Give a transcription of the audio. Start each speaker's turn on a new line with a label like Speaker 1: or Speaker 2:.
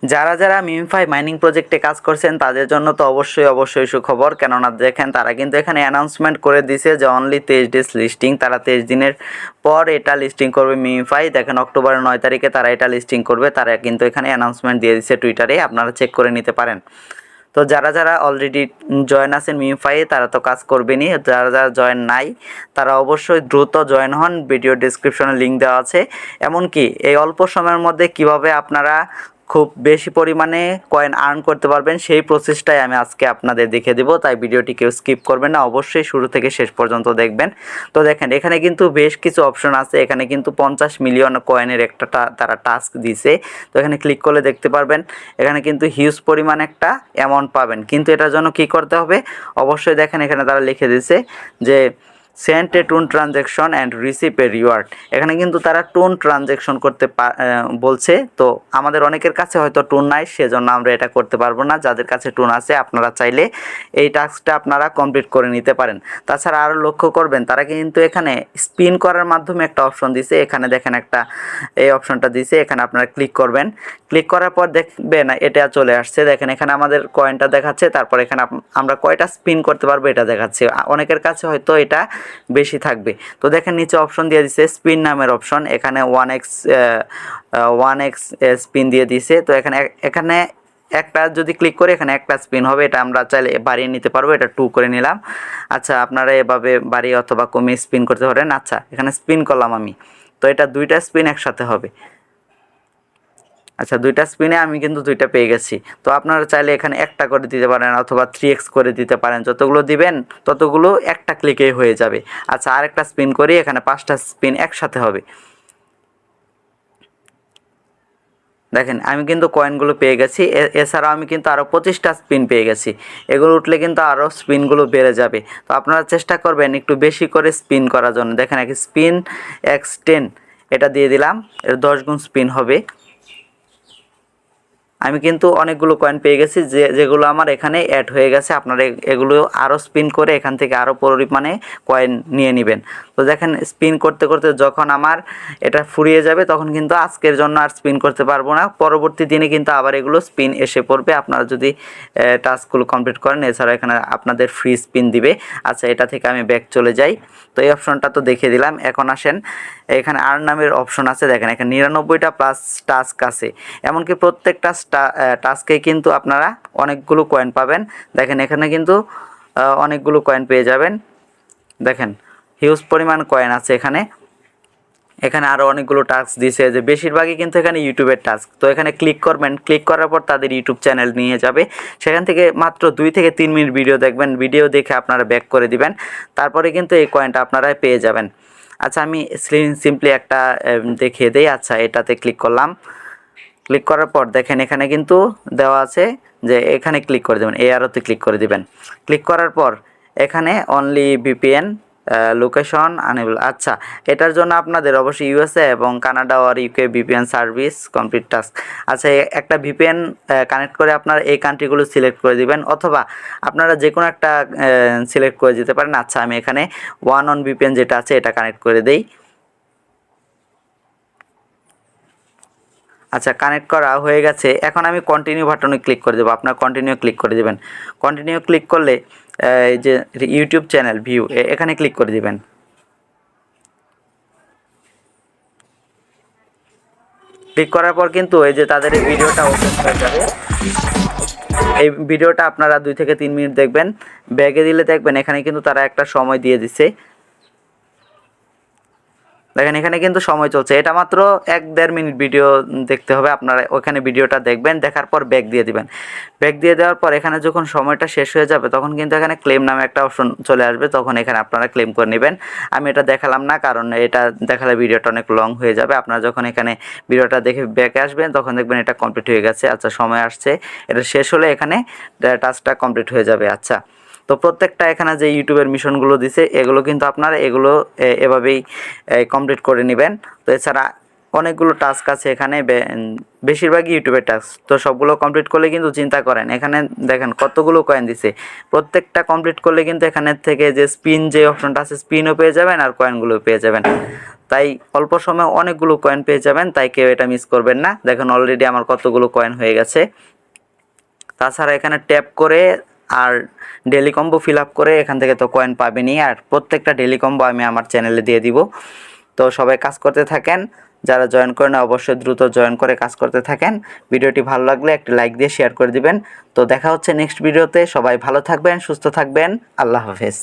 Speaker 1: যারা যারা মিমফাই মাইনিং প্রজেক্টে কাজ করছেন তাদের জন্য তো অবশ্যই সুখবর, কেননা দেখেন তারা কিন্তু এখানে অ্যানাউন্সমেন্ট করে দিছে যে অনলি 23 ডেজ লিস্টিং। তারা 23 দিনের পর এটা লিস্টিং করবে মিমফাই। দেখেন অক্টোবরের 9 তারিখে তারা এটা লিস্টিং করবে। তারা কিন্তু এখানে অ্যানাউন্সমেন্ট দিয়ে দিছে টুইটারে, আপনারা চেক করে নিতে পারেন। তো যারা যারা অলরেডি জয়েন আছেন মিমফাই তারা তো কাজ করবেনই, যারা যারা জয়েন নাই তারা অবশ্যই দ্রুত জয়েন হন। ভিডিও ডেসক্রিপশনে লিঙ্ক দেওয়া আছে। এমনকি এই অল্প সময়ের মধ্যে কিভাবে আপনারা খুব বেশি পরিমাণে কয়েন আর্ন করতে পারবেন সেই প্রসেসটাই আমি আজকে আপনাদের দেখিয়ে দেবো, তাই ভিডিওটি কেউ স্কিপ করবেন না, অবশ্যই শুরু থেকে শেষ পর্যন্ত দেখবেন। তো দেখেন এখানে কিন্তু বেশ কিছু অপশন আছে। এখানে কিন্তু 50 মিলিয়ন কয়েনের একটা তারা টাস্ক দিছে। তো এখানে ক্লিক করলে দেখতে পারবেন এখানে কিন্তু হিউজ পরিমাণ একটা অ্যামাউন্ট পাবেন। কিন্তু এটার জন্য কি করতে হবে, অবশ্যই দেখেন এখানে তারা লিখে দিছে যে send a TON transaction and receive a reward. এখানে কিন্তু তারা টুন ট্রানজ্যাকশন করতে বলছে। তো আমাদের অনেকের কাছে হয়তো টুন নাই, সেজন্য আমরা এটা করতে পারবো না। যাদের কাছে টুন আছে আপনারা চাইলে এই টাস্কটা আপনারা কমপ্লিট করে নিতে পারেন। তাছাড়া আরও লক্ষ্য করবেন তারা কিন্তু এখানে স্পিন করার মাধ্যমে একটা অপশন দিছে। এখানে দেখেন একটা এই অপশনটা দিছে, এখানে আপনারা ক্লিক করবেন। ক্লিক করার পর দেখবেন এটা চলে আসছে। দেখেন এখানে আমাদের কয়েনটা দেখাচ্ছে, তারপর এখানে আমরা কয়টা স্পিন করতে পারবো এটা দেখাচ্ছে। অনেকের কাছে হয়তো এটা বেশি থাকবে। তো দেখেন নিচে অপশন দিয়ে দিছে স্পিন নামের অপশন, এখানে 1x স্পিন দিয়ে দিছে। তো এখানে একটা যদি ক্লিক করে এখানে একটা স্পিন হবে, এটা আমরা চাইলে বাড়িয়ে নিতে পারবো। এটা 2 করে নিলাম। আচ্ছা আপনারা এভাবে বাড়িয়ে অথবা কমিয়ে স্পিন করতে পারেন। আচ্ছা এখানে স্পিন করলাম আমি, তো এটা 2টা স্পিন একসাথে হবে। আচ্ছা 2টা স্পিনে আমি কিন্তু 2টা পেয়ে গেছি। তো আপনারা চাইলে এখানে একটা করে দিতে পারেন অথবা 3x করে দিতে পারেন। যতগুলো দিবেন ততগুলো একটা ক্লিকেই হয়ে যাবে। আচ্ছা আরেকটা স্পিন করি, এখানে 5টা স্পিন একসাথে হবে। দেখেন আমি কিন্তু কয়েনগুলো পেয়ে গেছি। এছাড়াও আমি কিন্তু আরও 25টা স্পিন পেয়ে গেছি। এগুলো উঠলে কিন্তু আরও স্পিনগুলো বেড়ে যাবে। তো আপনারা চেষ্টা করবেন একটু বেশি করে স্পিন করার জন্য। দেখেন এক স্পিন x10 এটা দিয়ে দিলাম, এর 10 গুণ স্পিন হবে। আমি কিন্তু অনেকগুলো কয়েন পেয়ে গেছি যেগুলো আমার এখানে অ্যাড হয়ে গেছে। আপনারা এগুলো আরও স্পিন করে এখান থেকে আরও পরিমাণে কয়েন নিয়ে নেবেন। তো দেখেন স্পিন করতে করতে যখন আমার এটা ফুরিয়ে যাবে তখন কিন্তু আজকের জন্য আর স্পিন করতে পারবো না। পরবর্তী দিনে কিন্তু আবার এগুলো স্পিন এসে পড়বে আপনারা যদি টাস্কগুলো কমপ্লিট করেন। এছাড়া এখানে আপনাদের ফ্রি স্পিন দিবে। আচ্ছা এটা থেকে আমি ব্যাক চলে যাই। তো এই অপশনটা তো দেখিয়ে দিলাম। এখন আসেন এখানে আর নামের অপশন আছে। দেখেন এখানে 99টা প্লাস টাস্ক আছে। এমনকি প্রত্যেকটা টাস্কে কিন্তু আপনারা অনেকগুলো কয়েন পাবেন। দেখেন এখানে কিন্তু অনেকগুলো কয়েন পেয়ে যাবেন। দেখেন হিউজ পরিমাণ কয়েন আছে এখানে। এখানে আরও অনেকগুলো টাস্ক দিয়েছে, যে বেশিরভাগই কিন্তু এখানে ইউটিউবের টাস্ক। তো এখানে ক্লিক করবেন, ক্লিক করার পর তাদের ইউটিউব চ্যানেল নিয়ে যাবে। সেখান থেকে মাত্র 2 থেকে 3 মিনিট ভিডিও দেখবেন, ভিডিও দেখে আপনারা ব্যাক করে দিবেন। তারপরে কিন্তু এই কয়েনটা আপনারা পেয়ে যাবেন। আচ্ছা আমি সিম্পলি একটা দেখিয়ে দেই। আচ্ছা এটাতে ক্লিক করলাম। ক্লিক করার পর দেখেন এখানে কিন্তু দেওয়া আছে যে এখানে ক্লিক করে দেবেন, এই আরোতে ক্লিক করে দিবেন। ক্লিক করার পর এখানে অনলি ভিপিএন লোকেশন আনেবল। আচ্ছা এটার জন্য আপনাদের অবশ্যই ইউএসএ এবং কানাডা আর UK VPN service complete task. আচ্ছা একটা ভিপিএন কানেক্ট করে আপনারা এই কান্ট্রিগুলো সিলেক্ট করে দিবেন, অথবা আপনারা যে কোনো একটা সিলেক্ট করে দিতে পারেন। আচ্ছা আমি এখানে ওয়ান অন ভিপিএন যেটা আছে এটা কানেক্ট করে দেই। আচ্ছা কানেক্ট করা হয়ে গেছে। এখন আমি কন্টিনিউ বাটনে ক্লিক করে দেবো। আপনার কন্টিনিউ ক্লিক করে দেবেন। কন্টিনিউ ক্লিক করলে এই যে ইউটিউব চ্যানেল ভিউ এখানে ক্লিক করে দিবেন। ক্লিক করার পর কিন্তু এই যে তাদের এই ভিডিওটা ওপেন হয়ে যাবে। এই ভিডিওটা আপনারা 2 থেকে 3 মিনিট দেখবেন। ব্যাগে দিলে দেখবেন এখানে কিন্তু তারা একটা সময় দিয়ে দিছে। দেখেন এখানে কিন্তু সময় চলছে। এটা মাত্র 1-1.5 মিনিট ভিডিও দেখতে হবে। আপনারা ওখানে ভিডিওটা দেখবেন, দেখার পর ব্যাক দিয়ে দিবেন। ব্যাক দিয়ে দেওয়ার পর এখানে যখন সময়টা শেষ হয়ে যাবে তখন কিন্তু এখানে ক্লেম নামে একটা অপশন চলে আসবে, তখন এখানে আপনারা ক্লেম করে নেবেন। আমি এটা দেখালাম না, কারণ এটা দেখালে ভিডিওটা অনেক লং হয়ে যাবে। আপনারা যখন এখানে ভিডিওটা দেখে ব্যাকে আসবেন তখন দেখবেন এটা কমপ্লিট হয়ে গেছে। আচ্ছা সময় আসছে, এটা শেষ হলে এখানে টাস্কটা কমপ্লিট হয়ে যাবে। আচ্ছা তো প্রত্যেকটা এখানে যে ইউটিউবের মিশনগুলো দিছে এগুলো কিন্তু আপনারা এগুলো এভাবেই কমপ্লিট করে নেবেন। তো এছাড়া অনেকগুলো টাস্ক আছে এখানে, বেশিরভাগই ইউটিউবের টাস্ক। তো সবগুলো কমপ্লিট করলে কিন্তু চিন্তা করেন এখানে দেখেন কতগুলো কয়েন দিছে। প্রত্যেকটা কমপ্লিট করলে কিন্তু এখানের থেকে যে স্পিন যে অপশনটা আছে স্পিনও পেয়ে যাবেন আর কয়েনগুলো পেয়ে যাবেন। তাই অল্প সময়ে অনেকগুলো কয়েন পেয়ে যাবেন, তাই কেউ এটা মিস করবেন না। দেখুন অলরেডি আমার কতগুলো কয়েন হয়ে গেছে। তাছাড়া এখানে ট্যাপ করে আর ডেলি কম্বো ফিল আপ করে এখান থেকে তো কয়েন পাবেনই, আর প্রত্যেকটা ডেলি কম্বো আমি আমার চ্যানেলে দিয়ে দিব। তো সবাই কাজ করতে থাকেন, যারা জয়েন করেন অবশ্যই দ্রুত জয়েন করে কাজ করতে থাকেন। ভিডিওটি ভালো লাগলে একটি লাইক দিয়ে শেয়ার করে দিবেন। তো দেখা হচ্ছে নেক্সট ভিডিওতে। সবাই ভালো থাকবেন, সুস্থ থাকবেন। আল্লাহ হাফেজ।